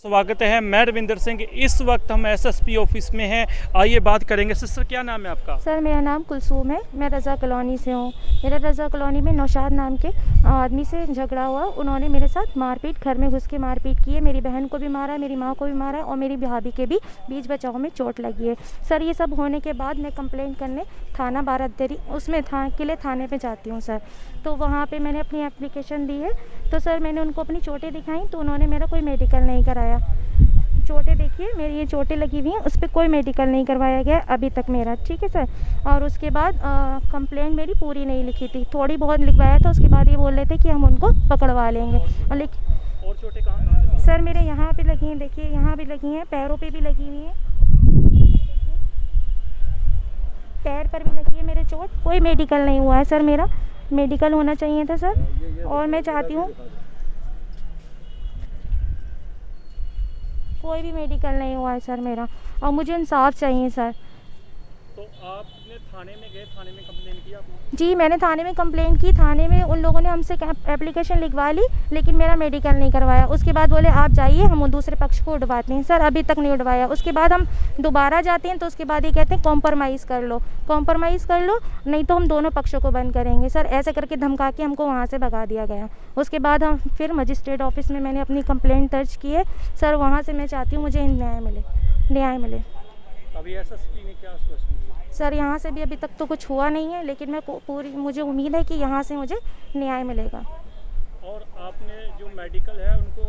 स्वागत है। मैं रविंदर सिंह। इस वक्त हम एसएसपी ऑफिस में हैं। आइए बात करेंगे। सिस्टर, क्या नाम है आपका? सर, मेरा नाम कुलसूम है। मैं रज़ा कॉलोनी से हूँ। मेरा रज़ा कॉलोनी में नौशाद नाम के आदमी से झगड़ा हुआ। उन्होंने मेरे साथ मारपीट, घर में घुस के मारपीट की है। मेरी बहन को भी मारा है, मेरी माँ को भी मारा है और मेरी भाभी के भी बीच बचाव में चोट लगी है। सर, ये सब होने के बाद मैं कंप्लेंट करने थाना बारादरी उसमें किले थाने पे जाती हूँ सर। तो वहाँ पे मैंने अपनी एप्लीकेशन दी है। तो सर, मैंने उनको अपनी चोटें दिखाई तो उन्होंने मेरा कोई मेडिकल नहीं कराया। चोटें देखिए, मेरी ये चोटें लगी हुई हैं, उस पर कोई मेडिकल नहीं करवाया गया अभी तक मेरा। ठीक है सर। और उसके बाद कंप्लेंट मेरी पूरी नहीं लिखी थी, थोड़ी बहुत लिखवाया था। उसके बाद ये बोल रहे थे कि हम उनको पकड़वा लेंगे। और चोटें कहाँ लगी? सर, मेरे यहाँ पे लगी हैं, देखिए यहाँ भी लगी हैं, पैरों पे भी लगी हुई हैं, पैर पर भी लगी है मेरे चोट। कोई मेडिकल नहीं हुआ है सर मेरा। मेडिकल होना चाहिए था सर। और मैं चाहती हूँ कोई भी मेडिकल नहीं हुआ है सर मेरा, और मुझे इंसाफ चाहिए सर। तो आपने थाने में गए, थाने में कंप्लेन की आपने? जी, मैंने थाने में कंप्लेंट की। थाने में उन लोगों ने हमसे एप्लीकेशन लिखवा ली, लेकिन मेरा मेडिकल नहीं करवाया। उसके बाद बोले आप जाइए, हम दूसरे पक्ष को उठवाते हैं। सर, अभी तक नहीं उठवाया। उसके बाद हम दोबारा जाते हैं तो उसके बाद ये कहते हैं कॉम्प्रोमाइज़ कर लो, कॉम्प्रोमाइज़ कर लो, नहीं तो हम दोनों पक्षों को बंद करेंगे। सर, ऐसे करके धमका के हमको वहाँ से भगा दिया गया। उसके बाद हम फिर मजिस्ट्रेट ऑफिस में मैंने अपनी कंप्लेंट दर्ज की है सर। वहाँ से मैं चाहती हूँ मुझे न्याय मिले, न्याय मिले। अभी एसएसपी ने क्या आश्वासन दिया? सर, यहाँ से भी अभी तक तो कुछ हुआ नहीं है, लेकिन मुझे उम्मीद है कि यहाँ से मुझे न्याय मिलेगा। और आपने जो मेडिकल है उनको,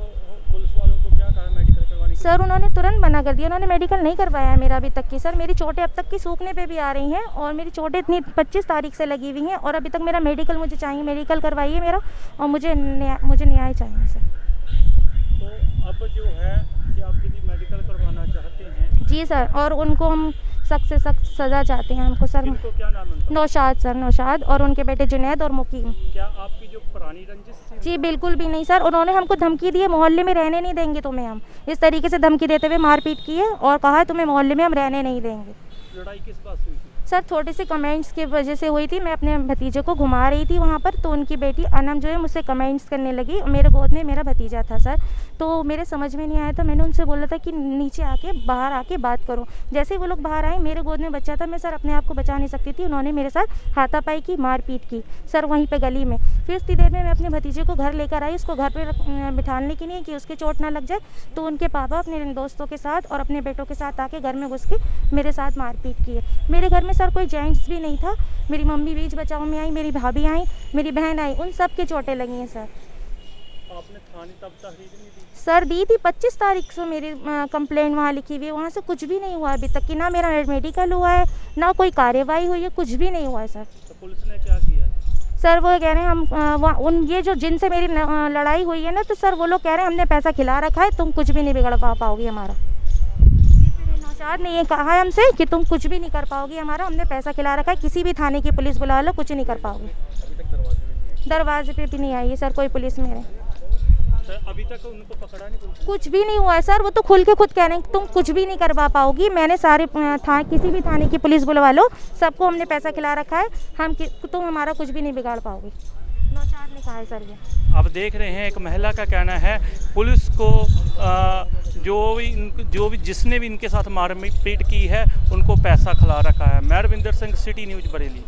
पुलिस वालों को क्या कहा मेडिकल करवाने के? सर, उन्होंने तुरंत मना कर दिया। उन्होंने मेडिकल नहीं करवाया है मेरा अभी तक की। सर, मेरी चोटें अब तक की सूखने पे भी आ रही हैं और मेरी चोटें इतनी 25 तारीख से लगी हुई हैं और अभी तक मेरा मेडिकल मुझे चाहिए। मेडिकल करवाइए मेरा, और मुझे न्याय चाहिए सर। तो अब जो है कि आप यदि मेडिकल करवाना चाहते हैं? जी सर, और उनको हम सख्त से सख्त सज़ा चाहते हैं हमको सर। इनको क्या नाम है उनका? नौशाद सर, नौशाद, और उनके बेटे जुनैद और मुकीम। क्या आपकी जो पुरानी रंजिश थी? जी बिल्कुल भी नहीं सर। उन्होंने हमको धमकी दी है, मोहल्ले में रहने नहीं देंगे तुम्हें। हम इस तरीके से धमकी देते हुए मारपीट की है और कहा है तुम्हें मोहल्ले में हम रहने नहीं देंगे। लड़ाई किस बात से हुई थी? सर, छोटे से कमेंट्स की वजह से हुई थी। मैं अपने भतीजे को घुमा रही थी वहाँ पर, तो उनकी बेटी अनम जो है मुझसे कमेंट्स करने लगी। मेरे गोद में मेरा भतीजा था सर। तो मेरे समझ में नहीं आया, तो मैंने उनसे बोला था कि नीचे आके, बाहर आके बात करो। जैसे ही वो लोग बाहर आए, मेरे गोद में बच्चा था, मैं सर अपने आप को बचा नहीं सकती थी। उन्होंने मेरे साथ हाथापाई की, मारपीट की सर वहीं पे गली में। फिर इतनी देर में मैं अपने भतीजे को घर लेकर आई, उसको घर पर बिठाने के लिए कि उसके चोट ना लग जाए। तो उनके पापा अपने दोस्तों के साथ और अपने बेटों के साथ आके घर में घुस के मेरे साथ मारपीट की है। मेरे घर में सर कोई जेंट्स भी नहीं था। मेरी मम्मी बीच बचाव में आई, मेरी भाभी आई, मेरी बहन आई, उन सब के चोटें लगी हैं सर। आपने थाने तब तहरीर नहीं दी? सर, दी थी 25 तारीख से मेरी कंप्लेंट वहाँ लिखी हुई है। वहाँ से कुछ भी नहीं हुआ अभी तक कि ना मेरा मेडिकल हुआ है, ना कोई कार्रवाई हुई है, कुछ भी नहीं हुआ है सर। तो पुलिस ने क्या किया है? सर, वो कह रहे हैं हम ये जो जिनसे मेरी लड़ाई हुई है ना, तो सर वो लोग कह रहे हैं हमने पैसा खिला रखा है, तुम कुछ भी नहीं बिगड़ पाओगी हमारा। नौशाद ने ये कहा है हमसे कि तुम कुछ भी नहीं कर पाओगी हमारा, हमने पैसा खिला रखा है, किसी भी थाने की पुलिस बुला लो, कुछ नहीं कर पाओगे। अभी तक दरवाजे पे भी नहीं आई है सर कोई पुलिस मेरे। अभी तक उनको पकड़ा नहीं पुलिस? कुछ भी नहीं हुआ है सर। वो तो खुल के खुद कह रहे हैं तुम कुछ भी नहीं करवा पाओगी। मैंने सारे किसी भी थाने की पुलिस बुलवा लो, सबको हमने पैसा खिला रखा है, तुम हमारा कुछ भी नहीं बिगाड़ पाओगे। नौशाद ने कहा है सर ये। आप देख रहे हैं, एक महिला का कहना है पुलिस को जो भी जिसने भी इनके साथ मारपीट की है उनको पैसा खिला रखा है। मैं रविंदर सिंह, सिटी न्यूज़ बरेली।